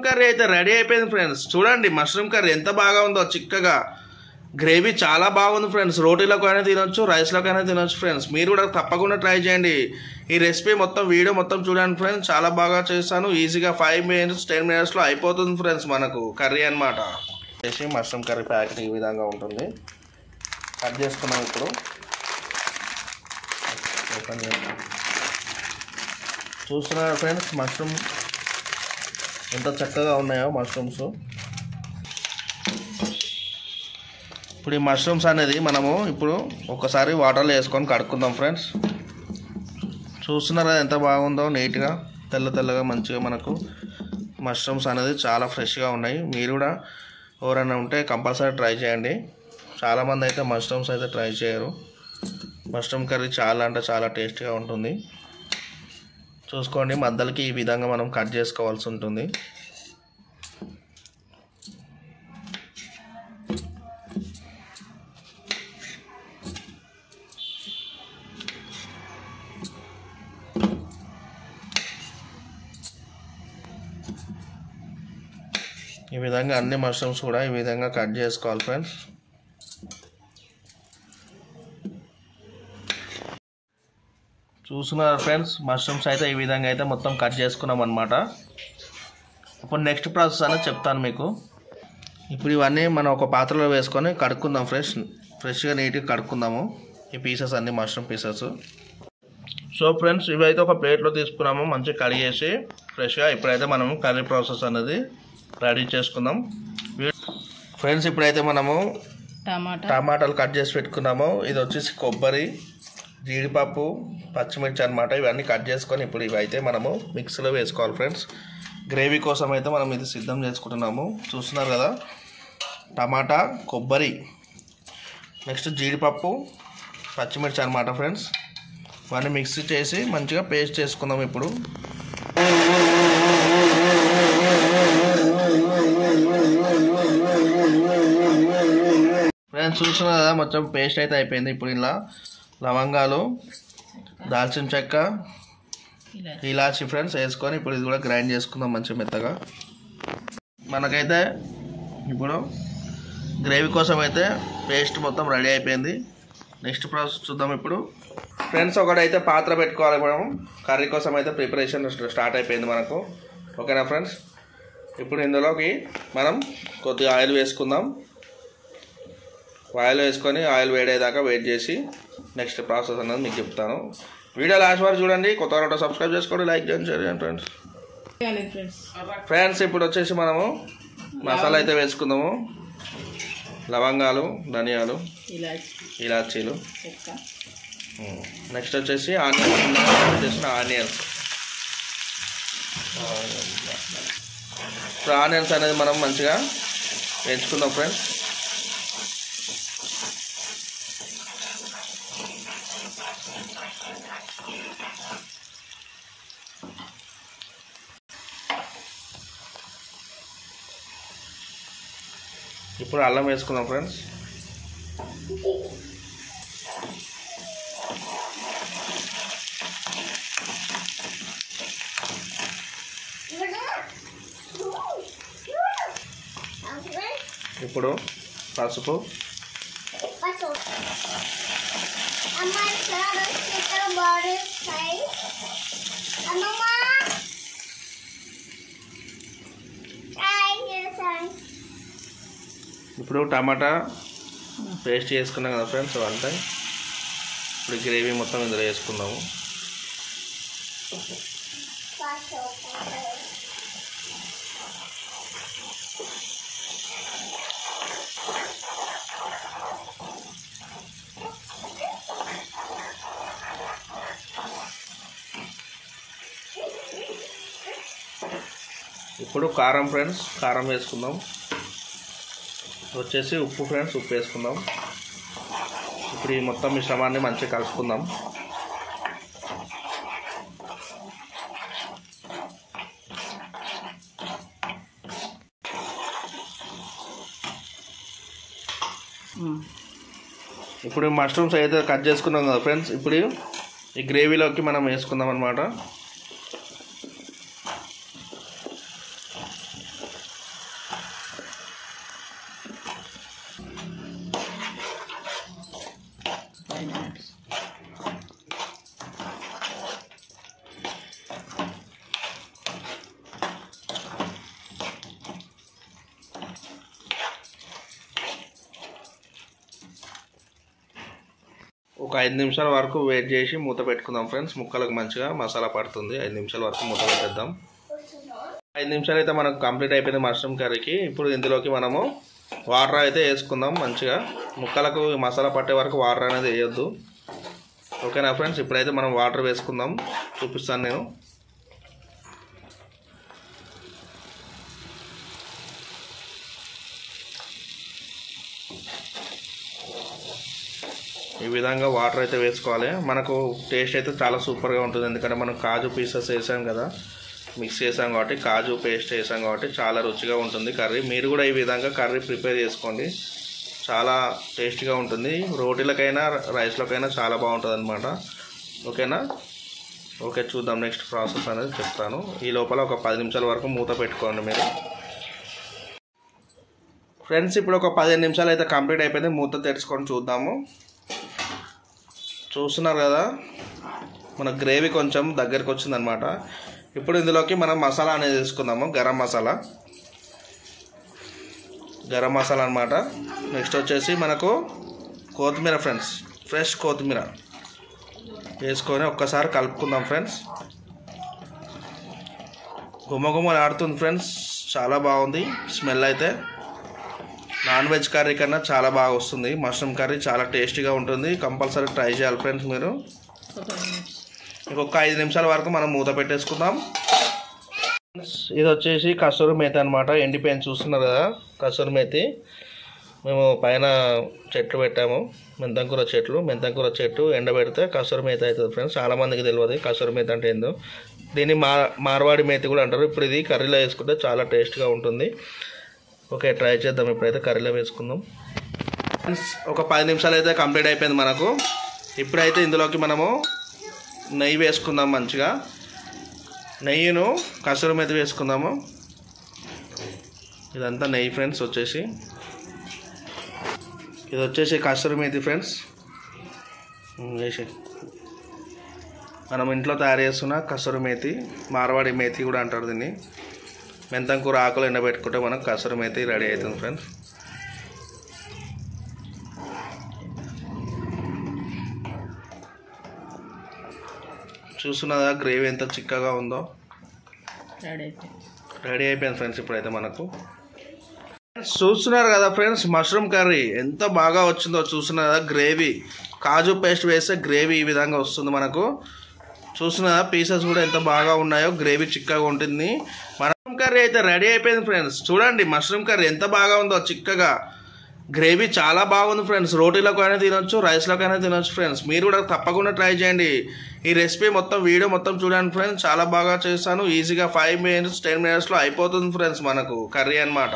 Curry అయితే ready అయిపోయింది friends. చూడండి మష్రూమ్ కర్రీ ఎంత బాగా ఉందో, చిక్కగా గ్రేవీ చాలా బాగుంది ఫ్రెండ్స్. రోటీలోకైనా తినొచ్చు, రైస్లోకైనా తినొచ్చు ఫ్రెండ్స్. మీరు కూడా తప్పకుండా ట్రై చేయండి. ఈ రెసిపీ మొత్తం వీడియో మొత్తం చూడండి ఫ్రెండ్స్. చాలా బాగా చేస్తాను. ఈజీగా 5 minutes 10 minutesలో అయిపోతుంది ఫ్రెండ్స్ మనకు కర్రీ అనమాట. చేసి మష్రూమ్ కర్రీ ప్యాకెట్ ఈ విధంగా ఉంటుంది. కట్ చేసుకున్నాం. ఇప్పుడు ఓపెన్ చేస్తాం. చూస్తున్నారు ఫ్రెండ్స్ మష్రూమ్ ఎంత చక్కగా ఉన్నాయో మష్రూమ్స్. ఇప్పుడు ఈ మష్రూమ్స్ అనేది మనము ఇప్పుడు ఒకసారి వాటర్లో వేసుకొని కడుక్కుందాం ఫ్రెండ్స్. చూస్తున్నారు కదా ఎంత బాగుందో, నీట్గా తెల్ల తెల్లగా మంచిగా మనకు మష్రూమ్స్ అనేది చాలా ఫ్రెష్గా ఉన్నాయి. మీరు కూడా ఎవరైనా ఉంటే కంపల్సరీ ట్రై చేయండి. చాలామంది అయితే మష్రూమ్స్ అయితే ట్రై చేయరు. మష్రూమ్ కర్రీ చాలా అంటే చాలా టేస్టీగా ఉంటుంది. చూసుకోండి, మధ్యలోకి ఈ విధంగా మనం కట్ చేసుకోవాల్సి ఉంటుంది. ఈ విధంగా అన్ని మష్రూమ్స్ కూడా ఈ విధంగా కట్ చేసుకోవాలి ఫ్రెండ్స్. చూస్తున్నారు ఫ్రెండ్స్ మష్రూమ్స్ అయితే ఈ విధంగా అయితే మొత్తం కట్ చేసుకున్నాం అనమాట. ఇప్పుడు నెక్స్ట్ ప్రాసెస్ అనేది చెప్తాను మీకు. ఇప్పుడు ఇవన్నీ మనం ఒక పాత్రలో వేసుకొని కడుక్కుందాం ఫ్రెష్గా నీట్గా కడుక్కుందాము ఈ పీసెస్ అన్ని మష్రూమ్ పీసెస్. సో ఫ్రెండ్స్ ఇవైతే ఒక ప్లేట్లో తీసుకున్నాము, మంచిగా కడిగేసి ఫ్రెష్గా. ఇప్పుడైతే మనము కర్రీ ప్రాసెస్ అనేది రెడీ చేసుకుందాం ఫ్రెండ్స్. ఇప్పుడైతే మనము టమాటాలు కట్ చేసి పెట్టుకున్నాము. ఇది వచ్చేసి కొబ్బరి, జీడిపప్పు, పచ్చిమిర్చి అనమాట. ఇవన్నీ కట్ చేసుకొని ఇప్పుడు ఇవైతే మనము మిక్సీలో వేసుకోవాలి ఫ్రెండ్స్. గ్రేవీ కోసం అయితే మనం ఇది సిద్ధం చేసుకుంటున్నాము. చూస్తున్నారు కదా, టమాటా, కొబ్బరి, నెక్స్ట్ జీడిపప్పు, పచ్చిమిర్చి అనమాట ఫ్రెండ్స్. ఇవన్నీ మిక్సీ చేసి మంచిగా పేస్ట్ చేసుకుందాం ఇప్పుడు. ఫ్రెండ్స్ చూస్తున్నారు కదా మొత్తం పేస్ట్ అయితే అయిపోయింది. ఇప్పుడు ఇలా లవంగాలు, దాల్చిన చెక్క, ఇలాచి ఫ్రెండ్స్ వేసుకొని ఇప్పుడు ఇది కూడా గ్రైండ్ చేసుకుందాం మంచిగా మెత్తగా. మనకైతే ఇప్పుడు గ్రేవీ కోసం అయితే పేస్ట్ మొత్తం రెడీ అయిపోయింది. నెక్స్ట్ ప్రాసెస్ చూద్దాం ఇప్పుడు ఫ్రెండ్స్. ఒకటైతే పాత్ర పెట్టుకోవాలి మనం. కర్రీ కోసం అయితే ప్రిపరేషన్ స్టార్ట్ అయిపోయింది మనకు. ఓకేనా ఫ్రెండ్స్. ఇప్పుడు ఇందులోకి మనం కొద్దిగా ఆయిల్ వేసుకుందాం. ఆయిల్ వేసుకొని ఆయిల్ వేడేదాకా వెయిట్ చేసి నెక్స్ట్ ప్రాసెస్ అనేది మీకు చెప్తాను. వీడియో లాస్ట్ వరకు చూడండి. కొత్త వారు సబ్స్క్రైబ్ చేసుకోండి, లైక్ చేయండి, షేర్ చేయండి ఫ్రెండ్స్. ఇప్పుడు వచ్చేసి మనము మసాలా అయితే వేసుకుందాము. లవంగాలు, ధనియాలు, ఇలాచీలు, నెక్స్ట్ వచ్చేసి ఆనియన్స్. ఇప్పుడు ఆనియన్స్ అనేది మనం మంచిగా వేయించుకుందాం ఫ్రెండ్స్. ఇప్పుడు అల్లం వేసుకుందాం ఫ్రెండ్స్. ఇప్పుడు పసుపు, ఇప్పుడు టమాటా పేస్ట్ చేసుకున్నాం కదా ఫ్రెండ్స్ అంతా. ఇప్పుడు గ్రేవీ మొత్తం ఇందులో వేసుకుందాము. ఇప్పుడు కారం ఫ్రెండ్స్, కారం వేసుకుందాం. వచ్చేసి ఉప్పు ఫ్రెండ్స్, ఉప్పు వేసుకుందాం. ఇప్పుడు ఈ మొత్తం మిశ్రమాన్ని మంచిగా కలుపుకుందాం. ఇప్పుడు మష్రూమ్స్ అయితే కట్ చేసుకున్నాం కదా ఫ్రెండ్స్, ఇప్పుడు ఈ గ్రేవీలోకి మనం వేసుకుందాం అన్నమాట. 5 నిమిషాల వరకు వెయిట్ చేసి మూత పెట్టుకుందాం ఫ్రెండ్స్. ముక్కలకు మంచిగా మసాలా పడుతుంది. 5 నిమిషాల వరకు మూత పెట్టేద్దాం. 5 నిమిషాలు అయితే మనకు కంప్లీట్ అయిపోయింది మష్రూమ్ కర్రీకి. ఇప్పుడు ఇందులోకి మనము వాటర్ అయితే వేసుకుందాం. మంచిగా ముక్కలకు మసాలా పట్టే వరకు వాటర్ అనేది వేయొద్దు. ఓకేనా ఫ్రెండ్స్. ఇప్పుడైతే మనం వాటర్ వేసుకుందాం, చూపిస్తాను నేను. ఈ విధంగా వాటర్ అయితే వేసుకోవాలి. మనకు టేస్ట్ అయితే చాలా సూపర్గా ఉంటుంది. ఎందుకంటే మనం కాజు పీసెస్ వేసాం కదా, మిక్స్ చేసాం కాబట్టి, కాజు పేస్ట్ వేసాం కాబట్టి చాలా రుచిగా ఉంటుంది కర్రీ. మీరు కూడా ఈ విధంగా కర్రీ ప్రిపేర్ చేసుకోండి, చాలా టేస్టీగా ఉంటుంది. రోటీలకైనా రైస్లోకైనా చాలా బాగుంటుంది అనమాట. ఓకేనా. ఓకే, చూద్దాం నెక్స్ట్ ప్రాసెస్ అనేది చెప్తాను. ఈ లోపల ఒక 10 నిమిషాల వరకు మూత పెట్టుకోండి మీరు ఫ్రెండ్స్. ఇప్పుడు ఒక 15 నిమిషాలు అయితే కంప్లీట్ అయిపోయింది. మూత తెరుచుకొని చూద్దాము. చూస్తున్నారు కదా, మన గ్రేవీ కొంచెం దగ్గరికి వచ్చిందనమాట. ఇప్పుడు ఇందులోకి మనం మసాలా అనేది తీసుకుందాము. గరం మసాలా అనమాట. నెక్స్ట్ వచ్చేసి మనకు కొత్తిమీర ఫ్రెండ్స్, ఫ్రెష్ కొత్తిమీర వేసుకొని ఒక్కసారి కలుపుకుందాం ఫ్రెండ్స్. గుమగుమలాడుతుంది ఫ్రెండ్స్, చాలా బాగుంది స్మెల్ అయితే. నాన్ వెజ్ కర్రీ కన్నా చాలా బాగా వస్తుంది. మష్రూమ్ కర్రీ చాలా టేస్టీగా ఉంటుంది. కంపల్సరీ ట్రై చేయాలి ఫ్రెండ్స్ మీరు. ఇంకొక 5 నిమిషాల వరకు మనం మూత పెట్టేసుకుందాం. ఇది వచ్చేసి కసూరి మేతి అనమాట. ఎండిపోయింది, చూస్తున్నారు కదా కసూరి మేతి. మేము పైన చెట్లు పెట్టాము, మెంతంకూర చెట్టు ఎండబెడితే కసూరి మేతి అవుతుంది ఫ్రెండ్స్. చాలామందికి తెలియదు కసూరి మేతి అంటే ఏందో. దీన్ని మార్వాడి మేతి కూడా అంటారు. ఇప్పుడు ఇది కర్రీలో వేసుకుంటే చాలా టేస్ట్గా ఉంటుంది. ఓకే, ట్రై చేద్దాం. ఇప్పుడైతే కర్రీలో వేసుకుందాం. ఒక 10 నిమిషాలు అయితే కంప్లీట్ అయిపోయింది మనకు. ఇప్పుడైతే ఇందులోకి మనము నెయ్యి వేసుకుందాం. మంచిగా నెయ్యిను కసూరి మేతి వేసుకుందాము. ఇదంతా నెయ్యి ఫ్రెండ్స్. ఇది వచ్చేసి కసూరి మేతి ఫ్రెండ్స్. వేసి మనం ఇంట్లో తయారు చేస్తున్న కసూరి మేతి, మార్వాడి మేతి కూడా అంటారు దీన్ని. మెంతంకూర ఆకులు ఎండబెట్టుకుంటే మనకు కసూరి మేతి రెడీ అవుతుంది ఫ్రెండ్స్. చూస్తున్నదా గ్రేవీ ఎంత చిక్కగా ఉందో. రెడీ అయిపోయింది ఫ్రెండ్స్. ఇప్పుడైతే మనకు చూస్తున్నారు కదా ఫ్రెండ్స్, మష్రూమ్ కర్రీ ఎంత బాగా వచ్చిందో చూస్తున్నారు కదా. గ్రేవీ కాజు పేస్ట్ వేస్తే గ్రేవీ ఈ విధంగా వస్తుంది మనకు. చూస్తున్నా పీసెస్ కూడా ఎంత బాగా ఉన్నాయో, గ్రేవీ చిక్కగా ఉంటుంది. మష్రూమ్ కర్రీ అయితే రెడీ అయిపోయింది ఫ్రెండ్స్. చూడండి మష్రూమ్ కర్రీ ఎంత బాగా ఉందో, చిక్కగా. గ్రేవీ చాలా బాగుంది ఫ్రెండ్స్. రోటీలోకైనా తినొచ్చు, రైస్లోకైనా తినొచ్చు ఫ్రెండ్స్. మీరు కూడా తప్పకుండా ట్రై చేయండి. ఈ రెసిపీ వీడియో మొత్తం చూడండి ఫ్రెండ్స్. చాలా బాగా చేస్తాను. ఈజీగా 5 minutes 10 minutesలో అయిపోతుంది ఫ్రెండ్స్ మనకు కర్రీ అనమాట.